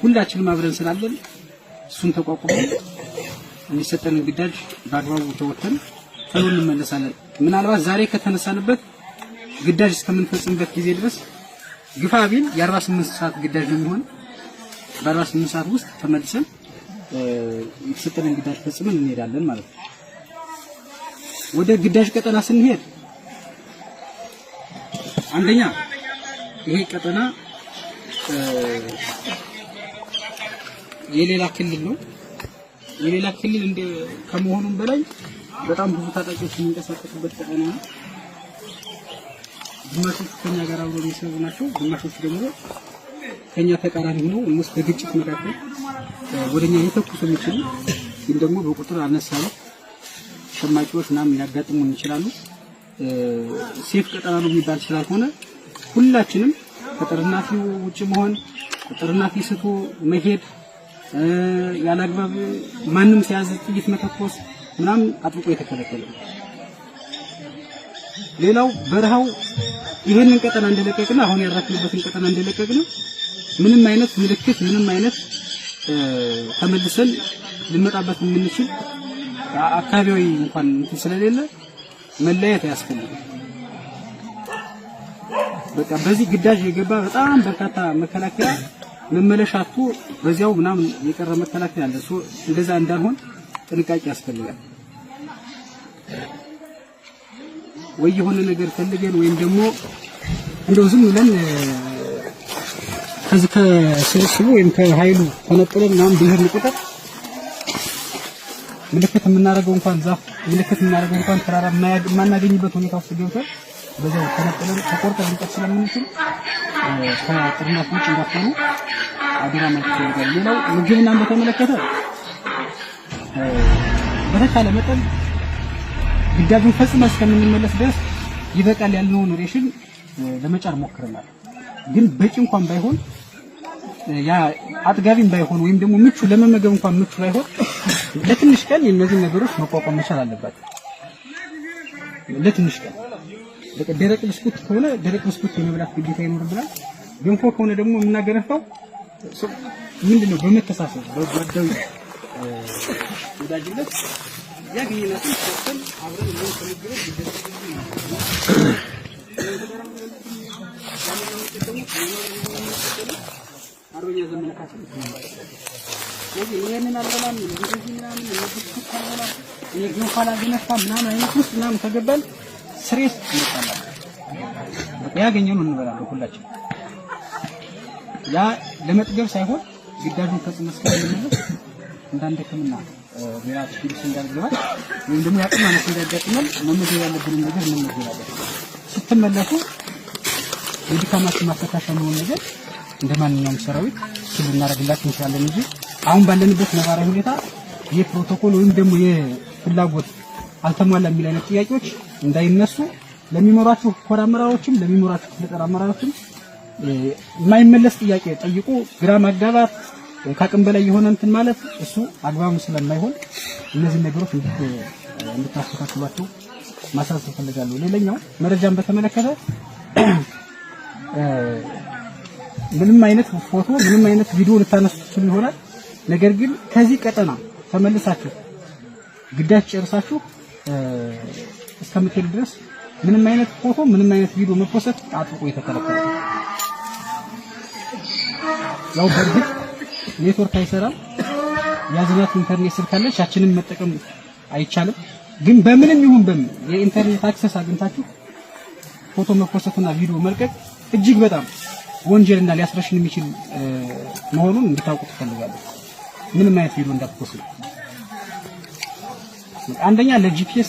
ሁላችንም አብረን ስላለን እሱን ተቋቁመን የሚሰጠንን ግዳጅ በአግባቡ ተወጥተን ቶሎ እንመለሳለን። ምናልባት ዛሬ ከተነሳንበት ግዳጅ እስከምንፈጽምበት ጊዜ ድረስ ግፋ ቢል የ48 ሰዓት ግዳጅ ነው የሚሆን። በ48 ሰዓት ውስጥ ተመልሰን የተሰጠንን ግዳጅ ፈጽመን እንሄዳለን ማለት ነው። ወደ ግዳጅ ቀጠና ስንሄድ አንደኛ ይሄ ቀጠና የሌላ ክልል ነው። የሌላ ክልል እንደ ከመሆኑም በላይ በጣም ብዙ ታጣቂዎች የሚንቀሳቀሱበት ቀጠና ነው። ግማሾቹ ከኛ ጋር አብረው የሚሰሩ ናቸው። ግማሾቹ ደግሞ ከኛ ተቃራኒ ሆነው እነሱ በግጭት መካከል ወደኛ ሊተኩሱ የሚችሉ ግን ደግሞ በቁጥር አነስ ያሉ ሸማቂዎች ምናምን ሊያጋጥሙን ይችላሉ። ሴፍ ቀጠና ነው የሚባል ስላልሆነ ሁላችንም ከጥርናፊው ውጭ መሆን፣ ጥርናፊ ስቶ መሄድ፣ ያላግባብ ማንም ሲያዝ ጥይት መተኮስ ምናምን አጥብቆ የተከለከለ ነው። ሌላው በረሃው ይሄንን ቀጠና እንደለቀቅና አሁን ያረፍንበትን ቀጠና እንደለቀቅን ምንም አይነት ምልክት ምንም አይነት ተመልሰን ልንመጣበት የምንችል አካባቢያዊ እንኳን ስለሌለ መለየት ያስፈልጋል። በቃ በዚህ ግዳጅ የገባ በጣም በርካታ መከላከያ መመለሻቱ በዚያው ምናምን የቀረ መከላከያ አለ። እንደዛ እንዳልሆን ጥንቃቄ ያስፈልጋል። ወይ የሆነ ነገር ፈልገን ወይም ደግሞ እንደው ዝም ብለን ከዚህ ከስብስቡ ወይም ከኃይሉ ተነጥለን ምናምን ብሄር ቁጥር ምልክት የምናደርገው እንኳን ዛፍ ምልክት የምናደርገው እንኳን ተራራ የማናገኝበት ሁኔታ ውስጥ ገብተን በዛው ተነጥለን ተቆርጠን ልንቀር ስለምንችል ከጥርናፍ ውጭ እንዳትሆኑ አደራ ማለት ይፈልጋል። ሌላው ምግብና በተመለከተ በተቻለ መጠን ግዳጁን ፈጽመን እስከምንመለስ ድረስ ይበቃል ያልነውን ሬሽን ለመጫር ሞክረናል። ግን በቂ እንኳን ባይሆን ያ አጥጋቢም ባይሆን ወይም ደግሞ ምቹ ለመመገብ እንኳን ምቹ ባይሆን ለትንሽ ቀን እነዚህ ነገሮች መቋቋም መቻል አለባቸው። ለትንሽ ቀን ደረቅ ብስኩት ከሆነ ደረቅ ብስኩት የመብላት ግዴታ ይኖርብናል። ገንፎ ከሆነ ደግሞ የምናገረፈው ምንድነው በመተሳሰብ በጓዳዊ ወዳጅነት ያገኘናትን ሰጥተን አብረን ነው ተመግበን አሮኛ ዘመናችን ይሄንን አልበላም እንደዚህ ምናምን እንደዚህ ካላላ የግን ፋላ ገነፋ ምናምን አይነት ውስጥ ምናምን ተገባል ስሬስ ይጣላል። ያገኘነው እንበላለን ሁላችን። ያ ለመጥገብ ሳይሆን ግዳጁን ፈጽመን እስከምንመለስ እንዳንደክምና ሌላ ችግር እንዳይገባል ወይም ደግሞ ያቅም ማነስ እንዳይገጥመን መመገብ ያለብንን ነገር እንመገባለን። ስትመለሱ የድካማችን ማስተካከያ ነው ነገር እንደማንኛውም ሰራዊት ልናደርግላችሁ እንችላለን እንጂ አሁን ባለንበት ነባራዊ ሁኔታ የፕሮቶኮል ወይም ደግሞ የፍላጎት አልተሟላ የሚል አይነት ጥያቄዎች እንዳይነሱ ለሚመራችሁ ኮር አመራሮችም ለሚመራችሁ ክፍለ አመራሮችም የማይመለስ ጥያቄ ጠይቁ። ግራ ማጋባት ከአቅም በላይ የሆነ እንትን ማለት እሱ አግባብ ስለማይሆን እነዚህ ነገሮች እንድታስተካክሏቸው ማሳሰብ ፈልጋለሁ። ሌላኛው መረጃን በተመለከተ ምንም አይነት ፎቶ ምንም አይነት ቪዲዮ ልታነሱ ትችሉ ይሆናል። ነገር ግን ከዚህ ቀጠና ተመልሳችሁ ግዳጅ ጨርሳችሁ እስከምትሄዱ ድረስ ምንም አይነት ፎቶ ምንም አይነት ቪዲዮ መፖሰት አጥብቆ የተከለከለ ነው። ያው በርግጥ ኔትወርክ አይሰራም። ያዝናት ኢንተርኔት ስልክ ካለች ያችንን መጠቀም አይቻልም። ግን በምንም ይሁን በምን የኢንተርኔት አክሰስ አግኝታችሁ ፎቶ መፖሰትና ቪዲዮ መልቀቅ እጅግ በጣም ወንጀልና ሊያስረሽን የሚችል መሆኑን እንድታውቁ ትፈልጋለሁ። ምንም አይነት ቪዲዮ እንዳትፖስቱ። አንደኛ ለጂፒኤስ